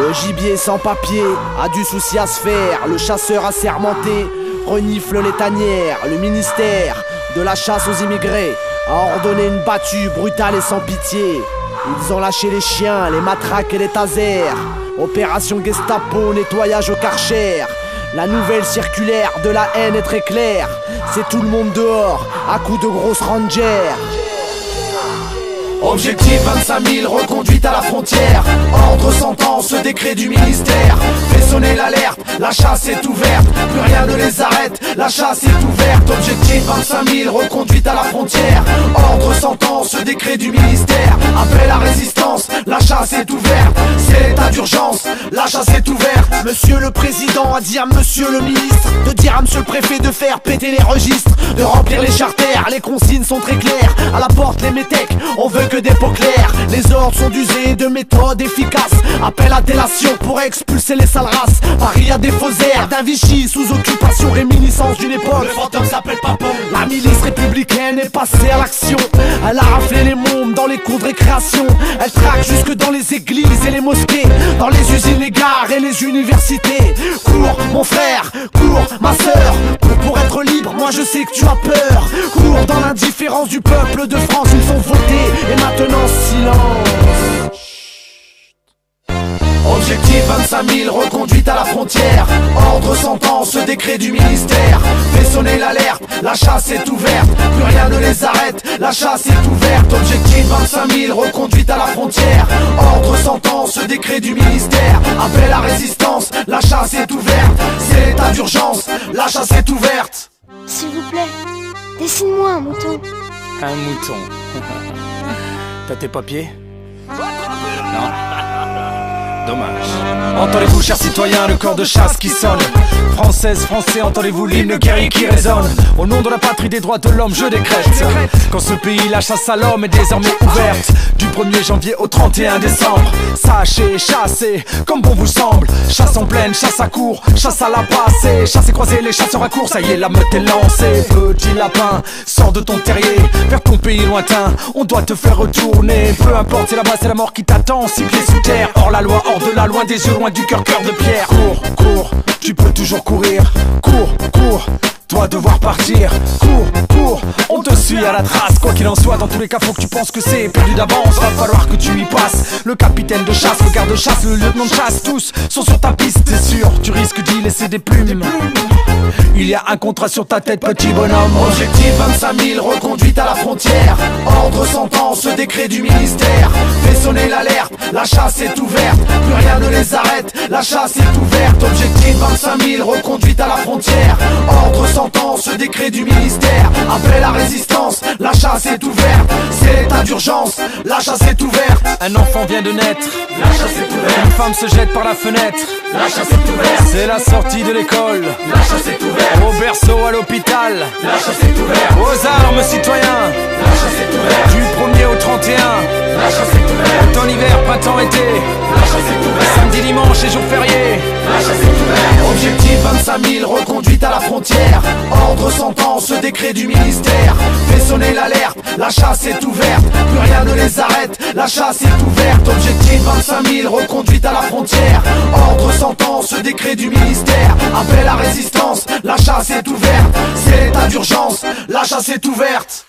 Le gibier sans papier a du souci à se faire. Le chasseur assermenté renifle les tanières. Le ministère de la chasse aux immigrés a ordonné une battue brutale et sans pitié. Ils ont lâché les chiens, les matraques et les tasers. Opération Gestapo, nettoyage au Karcher. La nouvelle circulaire de la haine est très claire. C'est tout le monde dehors, à coups de grosses rangers. Objectif 25 000, reconduite à la frontière. Ordre sentence, décret du ministère. Fait sonner l'alerte, la chasse est ouverte. Plus rien ne les arrête, la chasse est ouverte. Objectif 25 000, reconduite à la frontière. Ordre sentence, décret du ministère. Appel à résistance, la chasse est ouverte. C'est l'état d'urgence, la chasse est ouverte. Monsieur le président a dit à monsieur le ministre de dire à monsieur le préfet de faire péter les registres, de remplir les charters, les consignes sont très claires. À la porte les métèques, on veut que des pots clairs. Les ordres sont d'user de méthodes efficaces. Appel à délation pour expulser les sales races. Paris a des faux airs d'un Vichy sous occupation, réminiscence d'une époque. Le fantôme s'appelle Papon. La milice républicaine est passée à l'action. Elle a raflé les mômes dans les cours de récréation. Elle traque jusque dans les églises et les mosquées, dans les usines, les gares et les universités. Cours mon frère, cours ma sœur, pour être libre, moi je sais que tu as peur. Cours dans l'indifférence du peuple de France. Ils sont votés et maintenant silence. Objectif 25 000, reconduite à la frontière. Ordre sentence, décret du ministère. Fait sonner l'alerte, la chasse est ouverte. Plus rien ne les arrête, la chasse est ouverte. Objectif 25 000, reconduite à la frontière. Ordre sentence, décret du ministère. Appel à résistance, la chasse est ouverte. C'est l'état d'urgence, la chasse est ouverte. S'il vous plaît, dessine-moi un mouton. Un mouton. T'as tes papiers? Non. Dommage. Entendez-vous, chers citoyens, le corps de chasse qui sonne. Françaises, Français, entendez-vous l'hymne guerrier qui résonne. Au nom de la patrie des droits de l'homme, je décrète qu'en ce pays, la chasse à l'homme est désormais ouverte. Du 1er janvier au 31 décembre. Sachez, chassez, comme bon vous semble. Chasse en plaine, chasse à court, chasse à la passée. Chassez, croisez les chasseurs à court, ça y est, la meute est lancée. Petit lapin, sors de ton terrier, vers ton pays lointain, on doit te faire retourner. Peu importe, c'est là-bas, c'est la mort qui t'attend. Cyclé sous terre, hors la loi, hors de la loin des yeux, loin du cœur, cœur de pierre. Cours, cours, tu peux toujours courir. Cours, cours, toi devoir partir. Cours, cours, on te suit à la trace. Quoi qu'il en soit, dans tous les cas, faut que tu penses que c'est perdu d'avance. Va falloir que tu y passes. Le capitaine de chasse, le garde-chasse, le lieutenant de chasse, tous sont sur ta piste, c'est sûr. Tu risques d'y laisser des plumes. Il y a un contrat sur ta tête, petit bonhomme. Objectif 25 000, reconduite à la frontière. Ordre sentence, décret du ministère. Fait sonner l'alerte, la chasse est ouverte. Plus rien ne les arrête, la chasse est ouverte. Objectif 25 000, reconduite à la frontière. Ordre sentence, décret du ministère. Appel à résistance, la chasse est ouverte. C'est l'état d'urgence, la chasse est ouverte. Un enfant vient de naître, la chasse est ouverte. une femme se jette par la fenêtre, la chasse est ouverte. c'est la sortie de l'école, la chasse est ouverte. au berceau, à l'hôpital, La chasse est ouverte. aux armes, citoyens. La chasse est ouverte. Du 1er au 31, La chasse est ouverte. automne, hiver, printemps, été, La chasse est ouverte. samedi, dimanche et jours fériés. La chasse est ouverte. Objectif 25 000, reconduite à la frontière. Ordre sentence, décret du ministère. Fait sonner l'alerte, la chasse est ouverte. Plus rien ne les arrête, la chasse est ouverte. Objectif 25 000, reconduite à la frontière. Ordre sentence, décret du ministère. Appel à résistance, la chasse est ouverte. C'est l'état d'urgence, la chasse est ouverte.